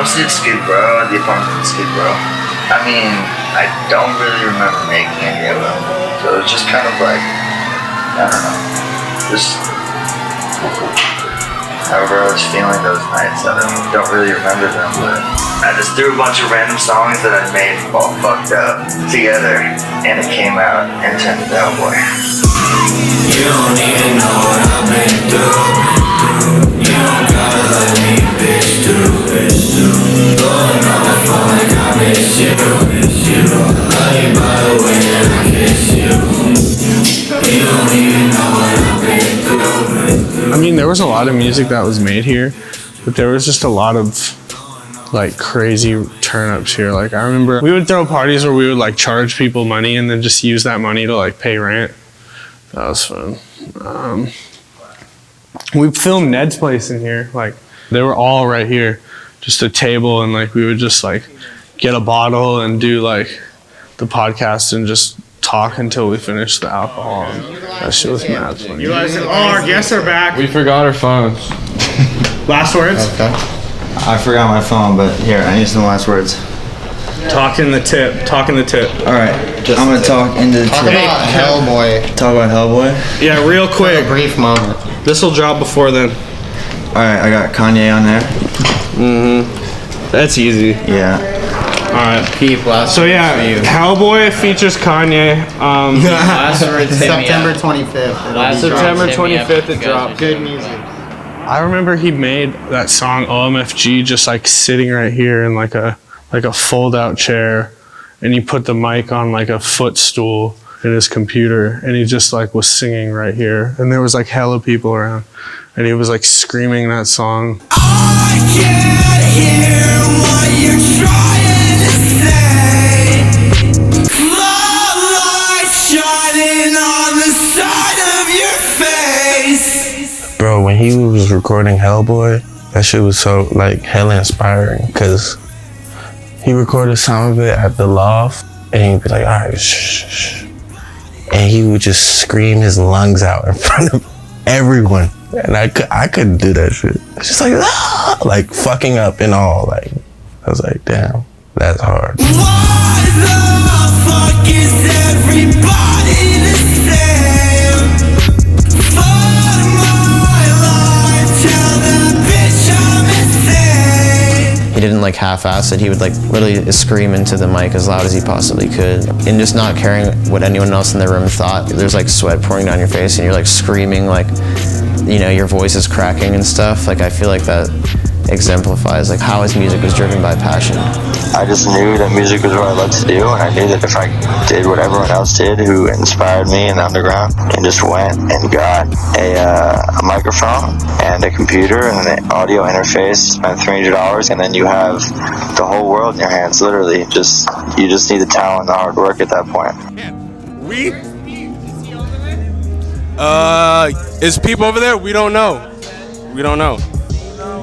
mostly at Skid Row, the apartment at Skid Row. I mean, I don't really remember making any of them, so it was just kind of like, I don't know, just however I was feeling those nights. I don't really remember them, but I just threw a bunch of random songs that I made all fucked up together, and it came out and turned into Hellboy. You don't even know what I've been through. You don't gotta let me bitch through. Going on my phone like I miss you. Love you by the way that I kiss you. You don't even know what I've been through. I mean, there was a lot of music that was made here, but there was just a lot of like crazy turn-ups here. Like I remember we would throw parties where we would like charge people money and then just use that money to like pay rent. That was fun. We filmed Ned's place in here. Like they were all right here, just a table, and like we would just like get a bottle and do like the podcast and just talk until we finished the alcohol. And that shit was mad funny. You guys, our guests are back. We forgot our phones. Last words? Okay. I forgot my phone, but here, I need some last words. Talking the tip. All right, I'm gonna talk into the Talk tip. about Hellboy. Talk about Hellboy? Yeah, real quick. A brief moment. This will drop before then. All right, I got Kanye on there. Mm-hmm. That's easy. Yeah. All right. Peep, last So yeah, Hellboy features Kanye. September 25th. September 25th it dropped. Good music. I remember he made that song OMFG just like sitting right here in like a fold-out chair, and he put the mic on like a footstool in his computer, and he just like was singing right here, and there was like hella people around, and he was like screaming that song. I can't hear what you're trying to say. My light shining on the side of your face. Bro, when he was recording Hellboy, that shit was so like hella inspiring, because he recorded some of it at the loft, and he'd be like, all right, shh, shh. And he would just scream his lungs out in front of everyone. And I couldn't do that shit. It's just like, ah! Like fucking up and all. Like, I was like, damn, that's hard. Why the fuck is everybody the same? Fuck my life, tell that bitch I'm insane. He didn't like half-ass it. He would like literally scream into the mic as loud as he possibly could. And just not caring what anyone else in the room thought. There's like sweat pouring down your face and you're like screaming, like, you know, your voice is cracking and stuff. Like I feel like that exemplifies like how his music was driven by passion. I just knew that music was what I loved to do, and I knew that if I did what everyone else did who inspired me in the underground, and just went and got a microphone and a computer and an audio interface, spent $300, and then you have the whole world in your hands, literally. You just need the talent and the hard work at that point. Is Peep over there? We don't know.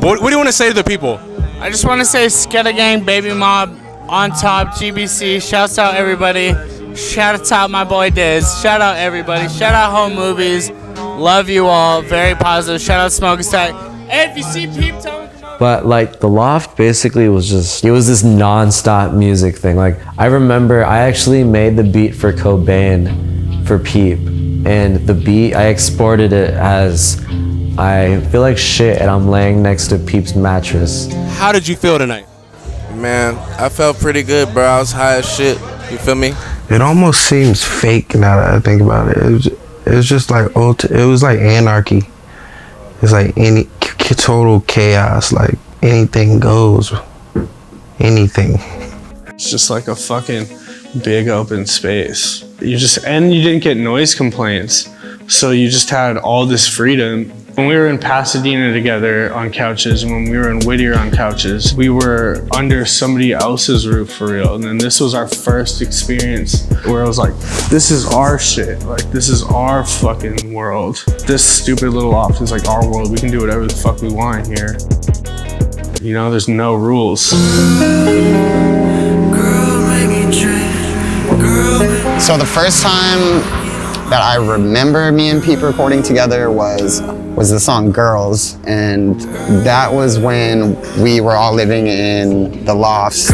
What do you want to say to the people? I just want to say 𝓲𝓮 Baby Mob on top, GBC. Shouts out everybody. Shout out my boy Diz. Shout out everybody. Shout out Home Movies. Love you all. Very positive. Shout out Smoke Stack. Hey, if you see Peep, tell me. But like the loft basically was just, it was this non-stop music thing. Like I remember I actually made the beat for Cobain for Peep, and the beat I exported it as I feel like shit and I'm laying next to Peep's mattress. How did you feel tonight? Man, I felt pretty good, bro. I was high as shit. You feel me? It almost seems fake now that I think about it. It was just like it was like anarchy. It's like any total chaos. Like anything goes. Anything. It's just like a fucking big open space. You didn't get noise complaints, so you just had all this freedom. When we were in Pasadena together on couches, and when we were in Whittier on couches, we were under somebody else's roof for real. And then this was our first experience where I was like, this is our shit. Like, this is our fucking world. This stupid little loft is like our world. We can do whatever the fuck we want here. You know, there's no rules. So the first time that I remember me and Peep recording together was the song Girls, and that was when we were all living in the lofts.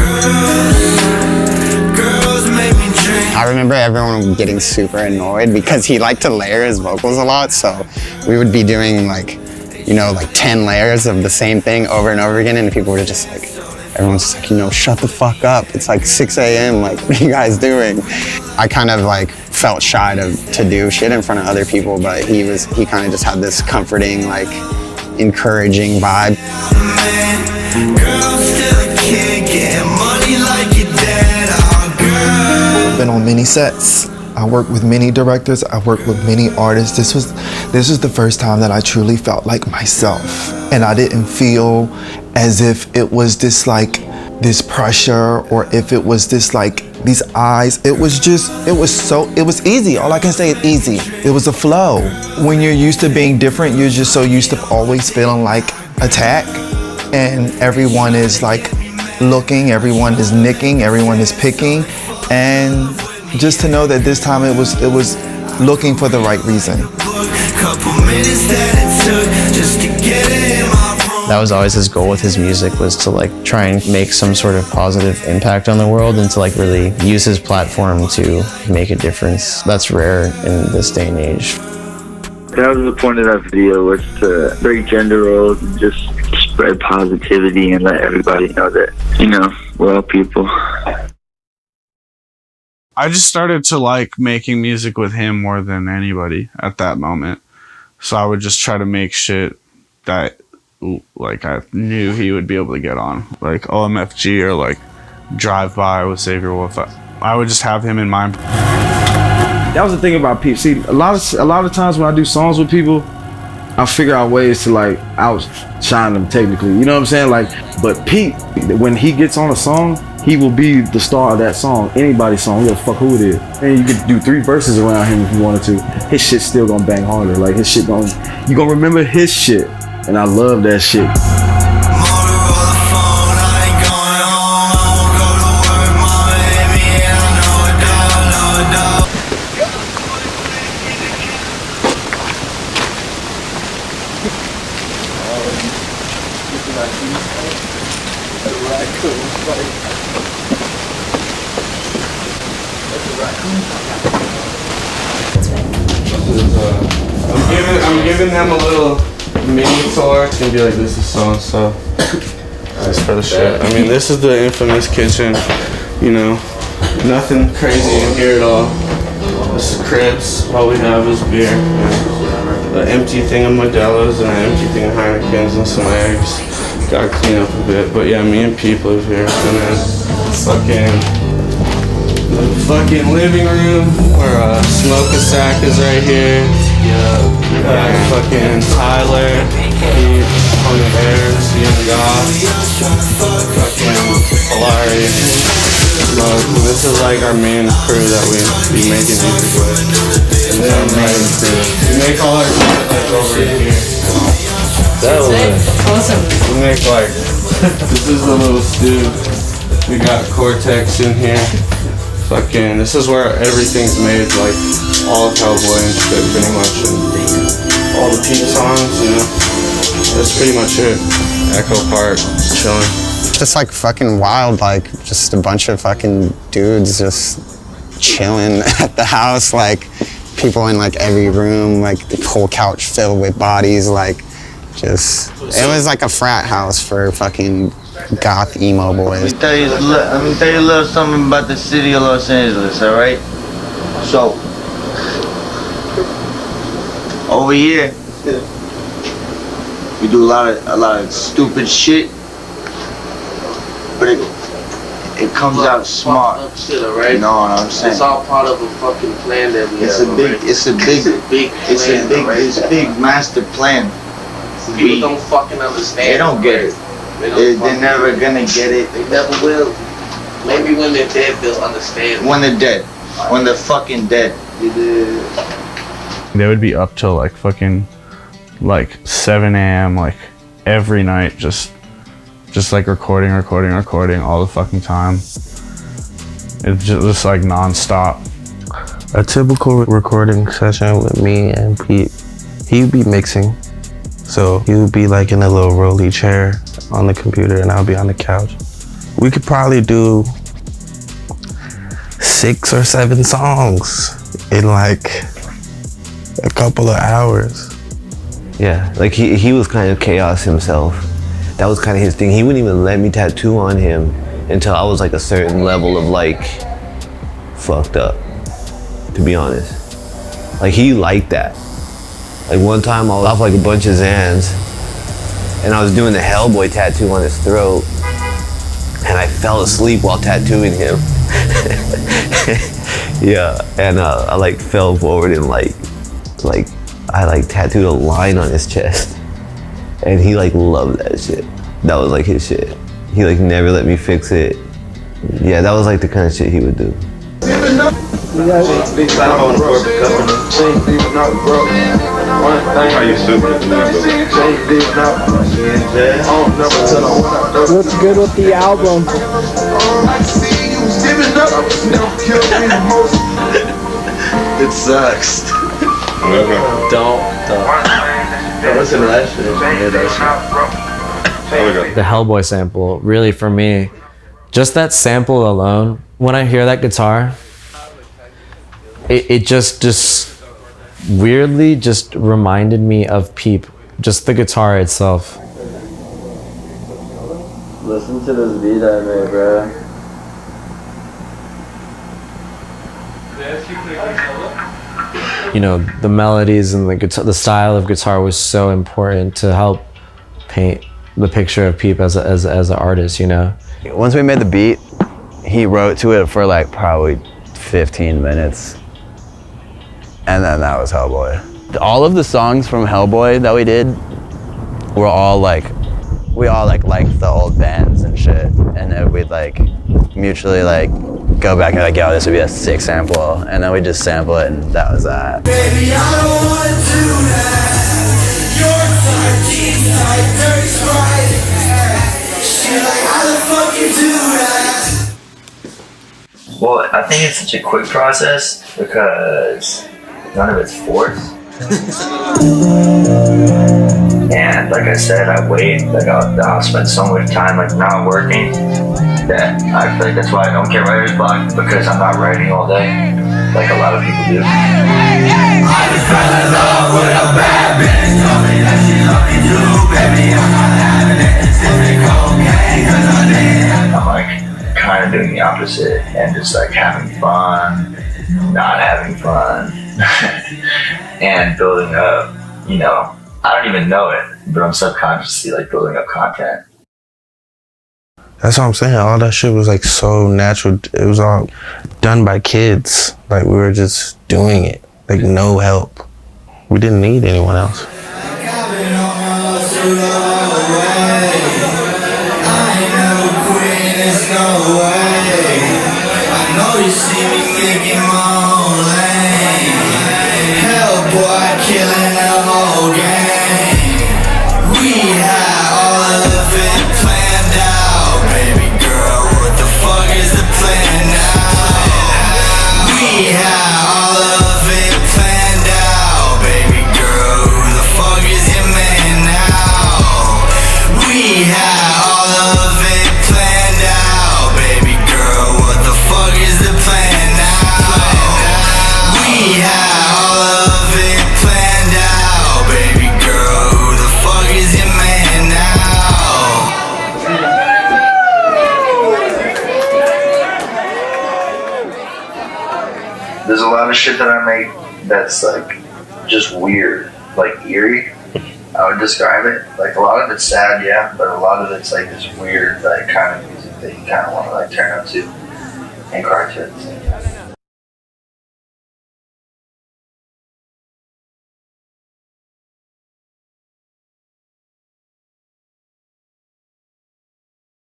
I remember everyone getting super annoyed because he liked to layer his vocals a lot, so we would be doing like 10 layers of the same thing over and over again, and people were just like, everyone's just like, shut the fuck up. It's like 6 a.m. Like, what are you guys doing? I kind of like felt shy to do shit in front of other people, but he kind of just had this comforting, like, encouraging vibe. I've been on many sets. I worked with many directors. I worked with many artists. This was the first time that I truly felt like myself, and I didn't feel as if it was this pressure, or if it was this like these eyes. It was easy. All I can say is easy. It was a flow. When you're used to being different, you're just so used to always feeling like attack, and everyone is like looking, everyone is nicking, everyone is picking, and just to know that this time it was looking for the right reason. That was always his goal with his music, was to like try and make some sort of positive impact on the world, and to like really use his platform to make a difference. That's rare in this day and age. That was the point of that video, was to break gender roles and just spread positivity and let everybody know that, we're all people. I just started to like making music with him more than anybody at that moment. So I would just try to make shit that like I knew he would be able to get on, like OMFG or like Drive By with Xavier Wolf. I would just have him in mind. That was the thing about Pete. See, a lot of times when I do songs with people, I figure out ways to like outshine them technically. You know what I'm saying? Like, but Pete, when he gets on a song, he will be the star of that song, anybody's song, you don't fuck who it is. And you could do 3 verses around him if you wanted to. His shit's still gonna bang harder. Like his shit you gonna remember his shit. And I love that shit. I'm giving them a little mini tour. It's gonna be like, this is so and so. That's for the shit. I mean, this is the infamous kitchen. Nothing crazy in here at all. This is cribs. All we have is beer. The empty thing of Modelo's and an empty thing of Heineken's and some eggs. Gotta clean up a bit. But yeah, me and Peep live here. And then fucking living room where Smoke-a-Sack is right here. Fucking Tyler, Tony Bears, Young God, fucking Polari. This is like our main crew that we be making music with. And then we make all our shit like over here. That was awesome. We make like, this is the little stew. We got Cortex in here. Fucking, this is where everything's made, like all of Hellboy and shit, pretty much, and all the Peep songs, that's pretty much it. Echo Park, chilling. Just like fucking wild, like just a bunch of fucking dudes just chilling at the house, like people in like every room, like the whole couch filled with bodies, like just, it was like a frat house for fucking goth emo boys. Let me tell you a little something about the city of Los Angeles, all right? So, over here, we do a lot of stupid shit, but it comes out smart. Shit, right? You know what I'm saying? It's all part of a fucking plan that we It's have. a big master plan. People don't fucking understand. They don't get it. They're never gonna get it. They never will. Maybe when they're dead, they'll understand. When they're dead. When they're fucking dead. They would be up till like fucking like 7 a.m. like every night, just like recording all the fucking time. It's just like non-stop. A typical recording session with me and Pete, he would be mixing. So he would be like in a little rolly chair on the computer and I'll be on the couch. We could probably do 6 or 7 songs in like a couple of hours. Yeah, like he was kind of chaos himself. That was kind of his thing. He wouldn't even let me tattoo on him until I was like a certain level of like fucked up, to be honest. Like he liked that. Like one time I was off like a bunch of Xans and I was doing the Hellboy tattoo on his throat and I fell asleep while tattooing him. Yeah, and I like fell forward and like I like tattooed a line on his chest and he like loved that shit. That was like his shit. He like never let me fix it. Yeah, that was like the kind of shit he would do. What's good with the album? It sucks. Don't listen to that shit. The Hellboy sample, really for me, just that sample alone, when I hear that guitar, it just weirdly just reminded me of Peep, just the guitar itself. Listen to this beat I made, bro. You know, the melodies and the guitar, the style of guitar was so important to help paint the picture of Peep as an artist, you know. Once we made the beat, he wrote to it for like probably 15 minutes. And then that was Hellboy. All of the songs from Hellboy that we did were all like, we all like liked the old bands and shit. And then we'd like mutually like go back and like, yo, this would be a sick sample. And then we just sample it and that was that. Baby, I don't wanna do that. Your type, jeans tight, dirty sprite. She like, how the fuck you do that? Well, I think it's such a quick process because none of it's forced. And like I said, I wait, like I'll spend so much time like not working that I feel like that's why I don't get writer's block, because I'm not writing all day like a lot of people do. I just fell in love with a bad bitch. Told me that she loved me too, baby. I'm not having it. Sipping cocaine 'cause I did. I'm like kind of doing the opposite and just like having fun, not having fun, and building up, you know, I don't even know it, but I'm subconsciously like building up content. That's what I'm saying. All that shit was like so natural. It was all done by kids. Like we were just doing it. Like no help. We didn't need anyone else. You see me making my own lane. Hellboy killing the whole game. We had all of it planned out. Baby girl, what the fuck is the plan now? We had all of it planned out. Baby girl, who the fuck is your man now? We had all of it planned out. Baby girl, what the fuck is the plan now? We had all of it planned out. Baby girl, who the fuck is your man now? There's a lot of shit that I make that's like just weird, like eerie. I would describe it. Like a lot of it's sad, yeah, but a lot of it's like this weird, like kind of music that you kind of want to like turn up to and cartoons.